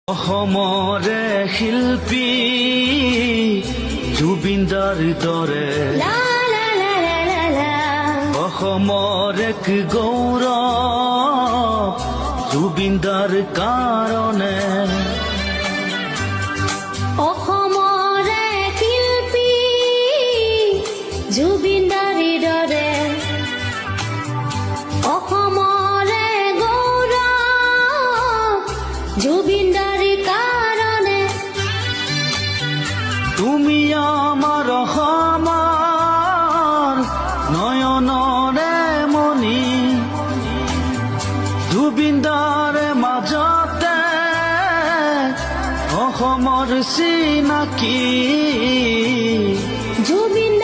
অসমৰে শিল্পী জুবিনদাৰ দৰে অসমৰ এক গৌৰৱ জুবিনদাৰ কাৰণে অসমৰে শিল্পী জুবিনদাৰ দৰে অসমৰে গৌৰৱ জুবিনদাৰ কাৰণে তুমি আমাৰ অসমৰ নয়নৰে মণি জুবিনদাৰ মাজতে অসমৰ চিনাকি জুবিন